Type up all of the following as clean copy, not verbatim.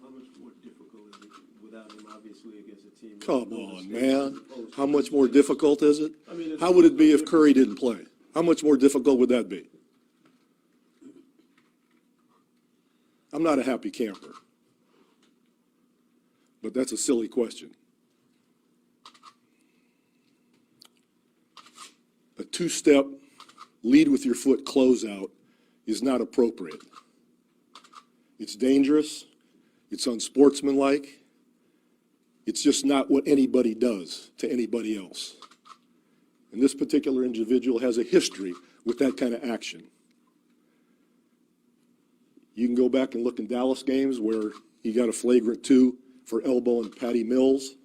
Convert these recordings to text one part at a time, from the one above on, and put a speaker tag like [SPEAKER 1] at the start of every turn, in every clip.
[SPEAKER 1] How much more difficult is it without him, obviously, against a team?
[SPEAKER 2] Come on, man. How much more difficult is it? I mean, how would it be if Curry didn't play? How much more difficult would that be? I'm not a happy camper, but that's a silly question. A two-step lead with your foot closeout is not appropriate. It's dangerous. It's unsportsmanlike. It's just not what anybody does to anybody else. And this particular individual has a history with that kind of action. You can go back and look in Dallas games where he got a flagrant 2 for elbowing Patty Mills.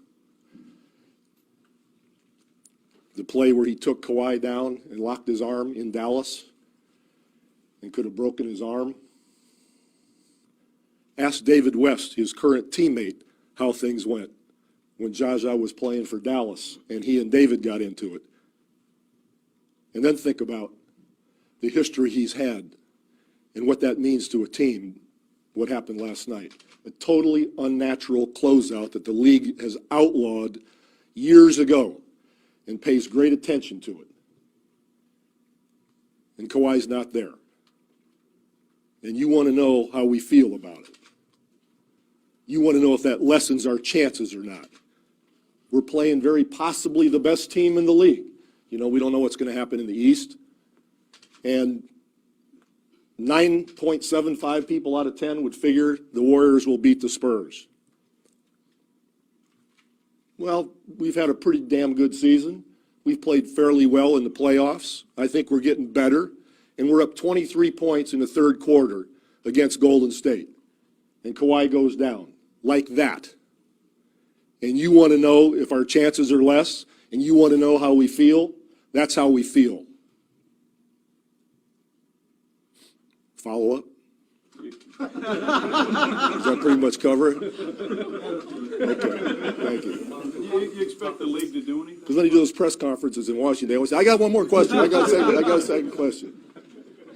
[SPEAKER 2] The play where he took Kawhi down and locked his arm in Dallas and could have broken his arm. Ask David West, his current teammate, how things went when Jaja was playing for Dallas and he and David got into it. And then think about the history he's had and what that means to a team, what happened last night. A totally unnatural closeout that the league has outlawed years ago and pays great attention to it. And Kawhi's not there. And you want to know how we feel about it. You want to know if that lessens our chances or not. We're playing very possibly the best team in the league. You know, we don't know what's going to happen in the East. And 9.75 people out of 10 would figure the Warriors will beat the Spurs. Well, we've had a pretty damn good season. We've played fairly well in the playoffs. I think we're getting better. And we're up 23 points in the third quarter against Golden State. And Kawhi goes down like that. And you want to know if our chances are less, and you want to know how we feel? That's how we feel. Follow up? Does that pretty much cover it? Okay, thank you.
[SPEAKER 3] You expect the league to do anything?
[SPEAKER 2] Because when you do those press conferences in Washington, they always say, I got one more question. I got a second question.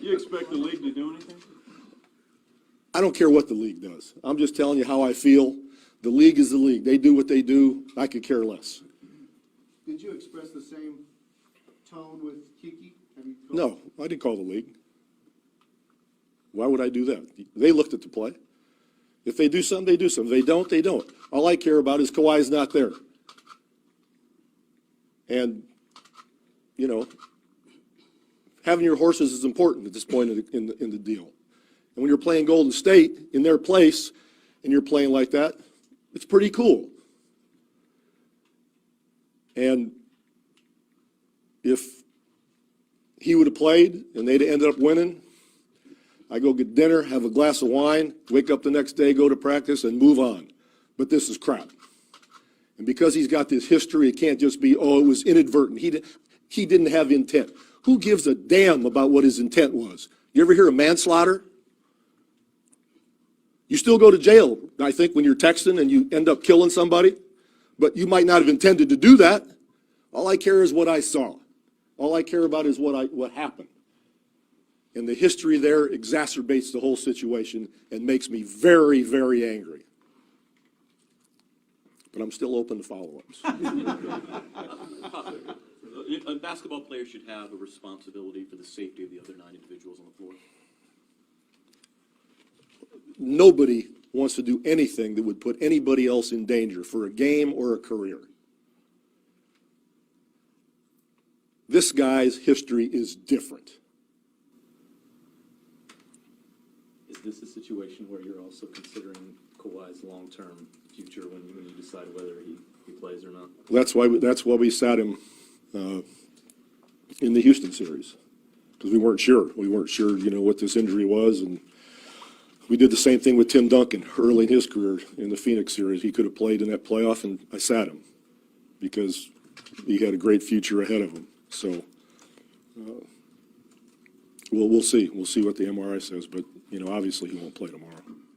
[SPEAKER 3] You expect the league to do anything?
[SPEAKER 2] I don't care what the league does. I'm just telling you how I feel. The league is the league. They do what they do. I could care less.
[SPEAKER 4] Did you express the same tone with Kiki?
[SPEAKER 2] No, I didn't call the league. Why would I do that? They looked at the play. If they do something, they do something. If they don't, they don't. All I care about is Kawhi's not there. And, you know, having your horses is important at this point in the deal. And when you're playing Golden State in their place and you're playing like that, it's pretty cool. And if he would have played and they'd have ended up winning, I go get dinner, have a glass of wine, wake up the next day, go to practice, and move on. But this is crap. And because he's got this history, it can't just be, oh, it was inadvertent. He didn't have intent. Who gives a damn about what his intent was? You ever hear of manslaughter? You still go to jail, I think, when you're texting and you end up killing somebody. But you might not have intended to do that. All I care is what I saw. All I care about is what happened. And the history there exacerbates the whole situation and makes me very, very angry. But I'm still open to follow-ups.
[SPEAKER 5] A basketball player should have a responsibility for the safety of the other 9 individuals on the floor.
[SPEAKER 2] Nobody wants to do anything that would put anybody else in danger for a game or a career. This guy's history is different.
[SPEAKER 6] Is this a situation where you're also considering Kawhi's long-term future when you decide whether he plays or not?
[SPEAKER 2] That's why we sat him in the Houston series, because we weren't sure. We weren't sure, you know, what this injury was, and we did the same thing with Tim Duncan early in his career in the Phoenix series. He could have played in that playoff, and I sat him because he had a great future ahead of him. So we'll see. We'll see what the MRI says, but, you know, obviously he won't play tomorrow.